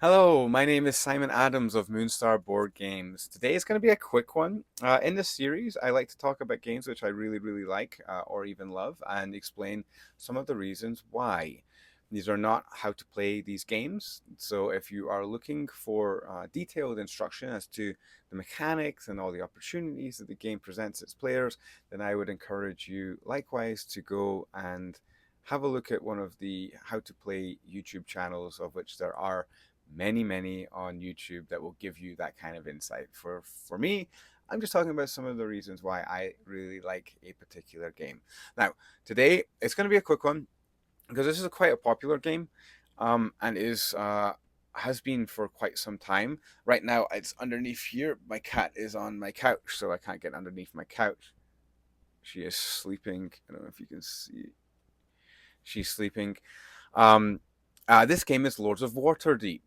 Hello, my name is Simon Adams of Moonstar Board Games. Today is going to be a quick one. In this series, I like to talk about games which I really like or even love and explain some of the reasons why. These are not how to play these games. So if you are looking for detailed instruction as to the mechanics and all the opportunities that the game presents its players, then I would encourage you likewise to go and have a look at one of the how to play YouTube channels, of which there are many on YouTube that will give you that kind of insight. For me, I'm just talking about some of the reasons why I really like a particular game. Now, today it's going to be a quick one because this is quite a popular game, and is has been for quite some time. Right now, it's underneath here. My cat is on my couch, so I can't get underneath my couch. She is sleeping. I don't know if you can see. She's sleeping. Um, this game is Lords of Waterdeep.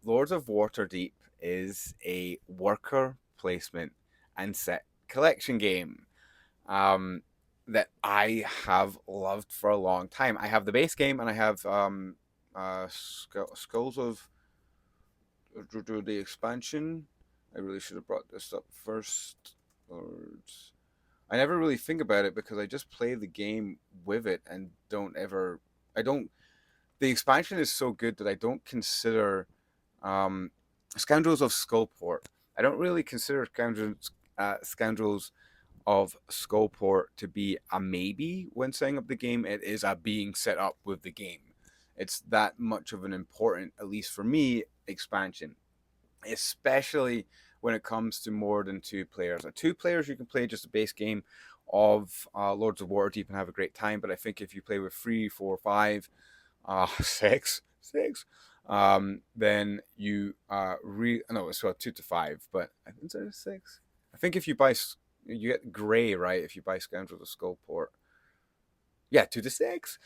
Lords of Waterdeep is a worker placement and set collection game um, that I have loved for a long time. I have the base game and I have Skulls of the expansion. I really should have brought this up first. Lords. I never really think about it because I just play the game with it and don't ever. I don't. The expansion is so good that I don't consider um, Scoundrels of Skullport. I don't really consider Scoundrels of Skullport to be a maybe when setting up the game. It is a being set up with the game. It's that much of an important, at least for me, expansion, especially when it comes to more than two players. Two players, you can play just a base game of Lords of Waterdeep and have a great time. But I think if you play with three, four, five, six, then you no, it's well 2 to 5, but I think it's six. I think if you buy you get gray, right? If you buy Scoundrels of Skullport, yeah, 2 to 6.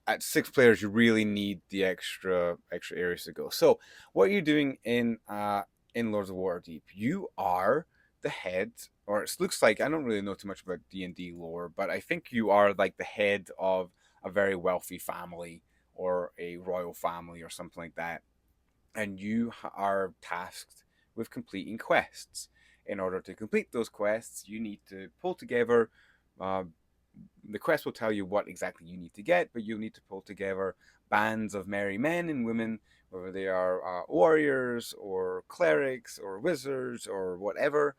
At six players, you really need the extra areas to go. So, what are you doing in Lords of Waterdeep? You are the head, or it looks like I don't really know too much about D&D lore, but I think you are like the head of a very wealthy family or a royal family or something like that, and you are tasked with completing quests. In order to complete those quests, you need to pull together uh, the quest will tell you what exactly you need to get, but you'll need to pull together bands of merry men and women, whether they are warriors or clerics or wizards or whatever,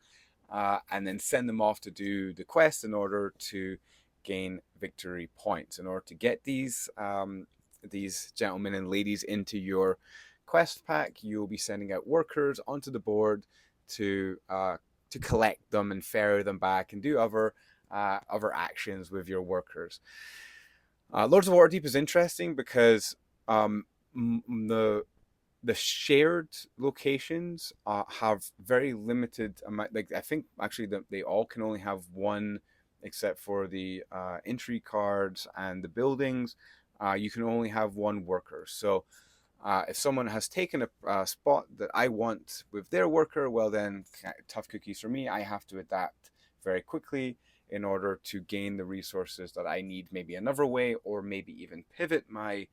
and then send them off to do the quest in order to gain victory points. In order to get these gentlemen and ladies into your quest pack, you'll be sending out workers onto the board to collect them and ferry them back and do other actions with your workers. Lords of Waterdeep is interesting because the shared locations have very limited amount. Like I think actually they all can only have one, except for the entry cards and the buildings. You can only have one worker. So if someone has taken a spot that I want with their worker, well then tough cookies for me. I have to adapt very quickly in order to gain the resources that I need, maybe another way, or maybe even pivot my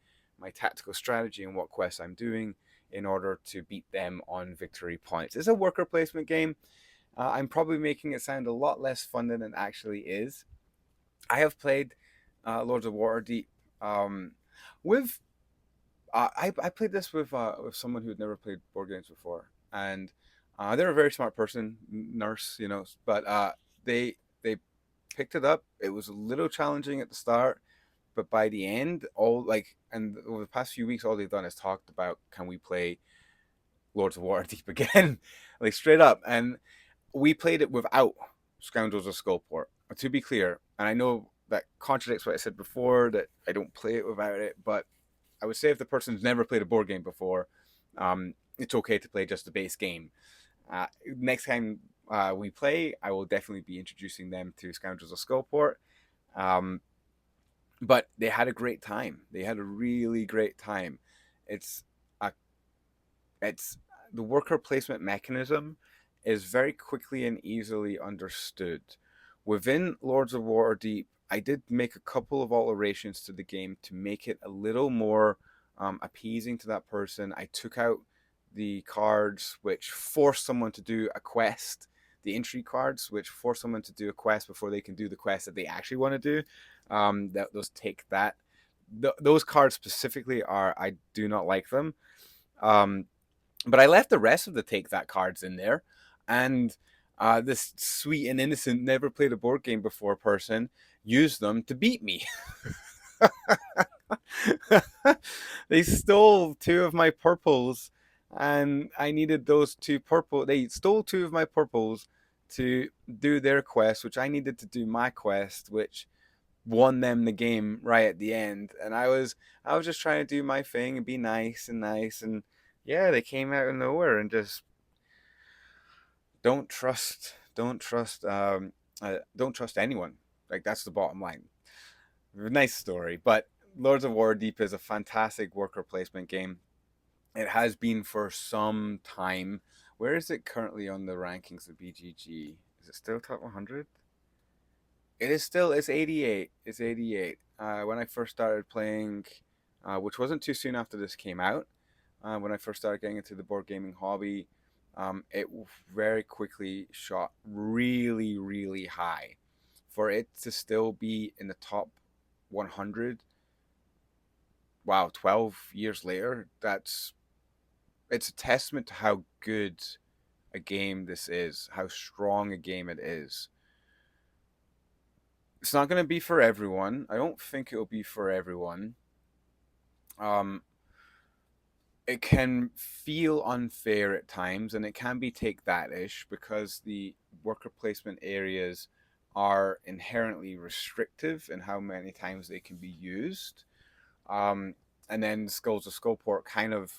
tactical strategy and what quests I'm doing in order to beat them on victory points. It's a worker placement game. I'm probably making it sound a lot less fun than it actually is. I have played Lords of Waterdeep um, with I played this with someone who had never played board games before, and they're a very smart person, nurse, but they picked it up. It was a little challenging at the start, but by the end, and over the past few weeks, all they've done is talked about can we play Lords of Waterdeep again, like straight up, and we played it without Scoundrels of Skullport. To be clear, and I know that contradicts what I said before that I don't play it without it, but I would say if the person's never played a board game before, it's okay to play just the base game. Next time we play, I will definitely be introducing them to Scoundrels of Skullport. Um, but they had a great time. They had a really great time. It's a, it's the worker placement mechanism is very quickly and easily understood. Within Lords of Waterdeep, I did make a couple of alterations to the game to make it a little more appeasing to that person. I took out the cards which force someone to do a quest, the entry cards which force someone to do a quest before they can do the quest that they actually want to do. Those take that. Those cards specifically are, I do not like them. Um, but I left the rest of the take that cards in there, and this sweet and innocent, never played a board game before person used them to beat me. They stole two of my purples, and I needed those two purple. They stole two of my purples to do their quest, which I needed to do my quest, which won them the game right at the end. And I was just trying to do my thing and be nice, and yeah, they came out of nowhere and just don't trust anyone. Like, that's the bottom line. Nice story, but Lords of Waterdeep is a fantastic worker placement game. It has been for some time. Where is it currently on the rankings of BGG? Is it still top 100? It is still. It's 88. It's 88. When I first started playing, which wasn't too soon after this came out, when I first started getting into the board gaming hobby, it very quickly shot really, really high. For it to still be in the top 100, wow, 12 years later, it's a testament to how good a game this is, how strong a game it is. It's not going to be for everyone. I don't think it'll be for everyone. Um, it can feel unfair at times, and it can be take that ish because the worker placement areas are inherently restrictive in how many times they can be used. Um, and then Skulls of Skullport kind of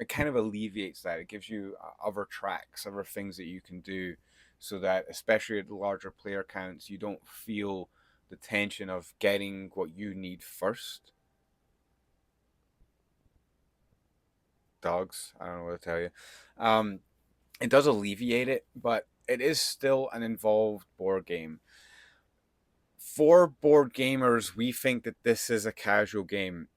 alleviates that. It gives you other tracks, other things that you can do, so that especially at the larger player counts, you don't feel the tension of getting what you need first. Dogs, I don't know what to tell you. Um, it does alleviate it, but it is still an involved board game. For board gamers, we think that this is a casual game.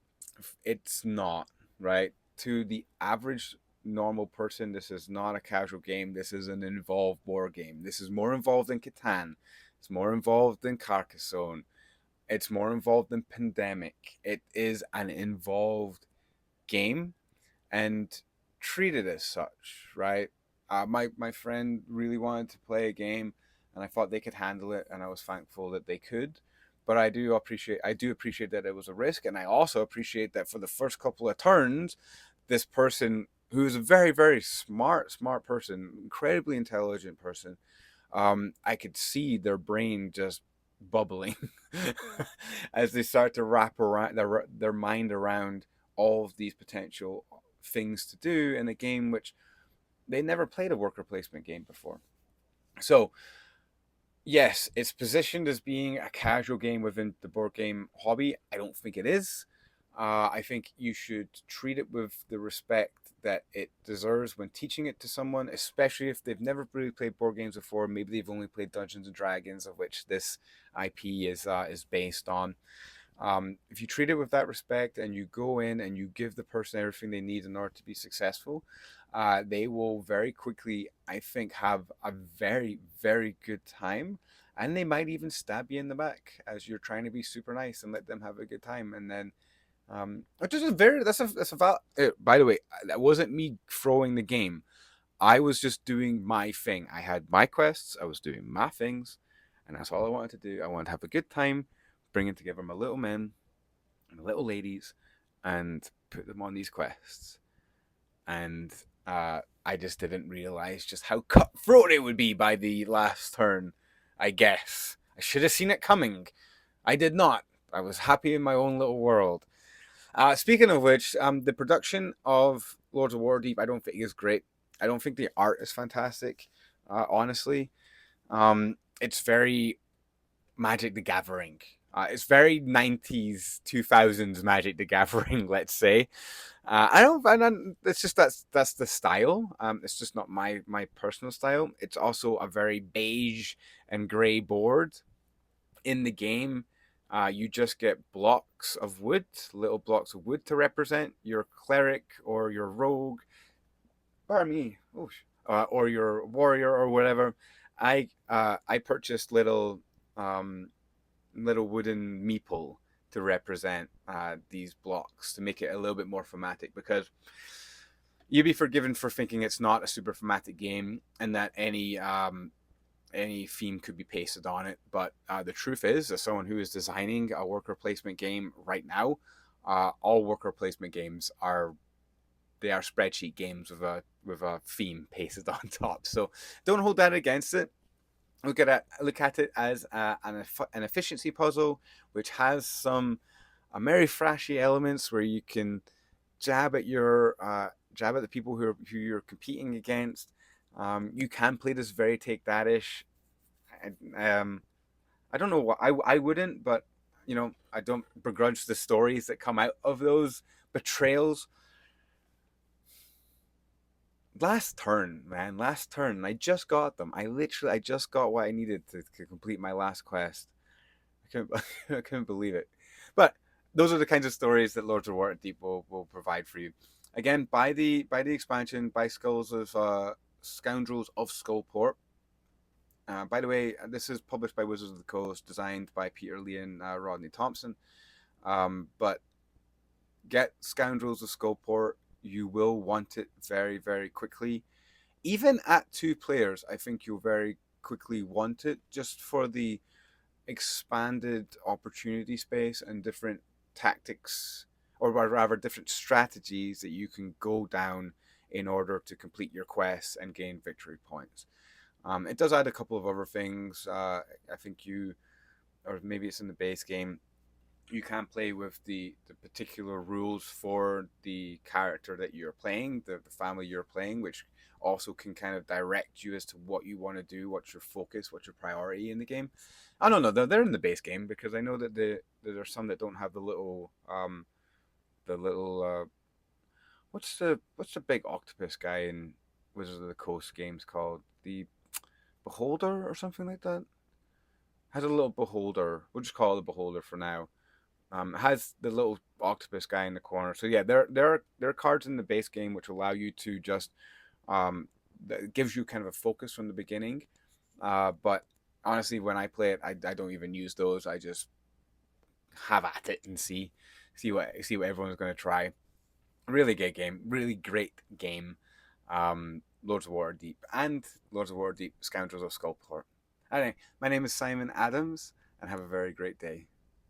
It's not, right? To the average normal person, this is not a casual game. This is an involved board game. This is more involved than Catan. It's more involved than Carcassonne. It's more involved than Pandemic. It is an involved game, and treat it as such, right? My friend really wanted to play a game, and I thought they could handle it, and I was thankful that they could. But I do appreciate that it was a risk, and I also appreciate that for the first couple of turns, this person who is a very, very smart person, incredibly intelligent person, I could see their brain just bubbling as they start to wrap around their mind around all of these potential things to do in a game which they never played a worker placement game before. So yes, it's positioned as being a casual game within the board game hobby. I don't think it is. I think you should treat it with the respect that it deserves when teaching it to someone, especially if they've never really played board games before. Maybe they've only played Dungeons and Dragons, of which this IP is based on. If you treat it with that respect and you go in and you give the person everything they need in order to be successful, they will very quickly, I think, have a very, very good time. And they might even stab you in the back as you're trying to be super nice and let them have a good time. And then, which is a very, that's a by the way, that wasn't me throwing the game. I was just doing my thing. I had my quests, I was doing my things, and that's all I wanted to do. I wanted to have a good time, bringing together my little men and my little ladies, and put them on these quests. And I just didn't realize just how cutthroat it would be by the last turn. I guess I should have seen it coming. I did not. I was happy in my own little world. Speaking of which, the production of Lords of Waterdeep I don't think is great. I don't think the art is fantastic. Honestly, it's very Magic the Gathering. It's very 90s, 2000s Magic the Gathering, let's say. It's just that's the style. It's just not my personal style. It's also a very beige and gray board in the game. You just get blocks of wood, little blocks of wood to represent your cleric or your rogue. Pardon me. Or your warrior or whatever. I purchased um, little wooden meeple to represent these blocks to make it a little bit more thematic, because you'd be forgiven for thinking it's not a super thematic game and that any theme could be pasted on it. But the truth is, as someone who is designing a worker placement game right now, all worker placement games are they are spreadsheet games with a theme pasted on top. So don't hold that against it. Look at it as an efficiency puzzle, which has some very flashy elements where you can jab at the people who you're competing against. You can play this very take that ish. Um, I don't know what I wouldn't, but I don't begrudge the stories that come out of those betrayals. Last turn, man, last turn. I just got them. I just got what I needed to complete my last quest. I couldn't, I couldn't believe it. But those are the kinds of stories that Lords of Waterdeep will provide for you. Again, by the expansion, by Skulls of Scoundrels of Skullport. By the way, this is published by Wizards of the Coast, designed by Peter Lee and Rodney Thompson. But get Scoundrels of Skullport. You will want it very, very quickly. Even at two players, I think you'll very quickly want it, just for the expanded opportunity space and different tactics, or rather different strategies that you can go down in order to complete your quests and gain victory points. It does add a couple of other things. I think or maybe it's in the base game, you can play with the particular rules for the character that you're playing, the family you're playing, which also can kind of direct you as to what you want to do, what's your focus, what's your priority in the game. I don't know. They're in the base game, because I know that there's some that don't have the little what's the big octopus guy in Wizards of the Coast games called, the Beholder or something like that. Has a little beholder. We'll just call it the beholder for now. Has the little octopus guy in the corner. So yeah, there are cards in the base game which allow you to just that gives you kind of a focus from the beginning. But honestly, when I play it, I don't even use those. I just have at it and see what everyone's going to try. Really great game, really great game. Lords of Waterdeep and Lords of Waterdeep Scoundrels of Skullport. Anyway, my name is Simon Adams, and have a very great day.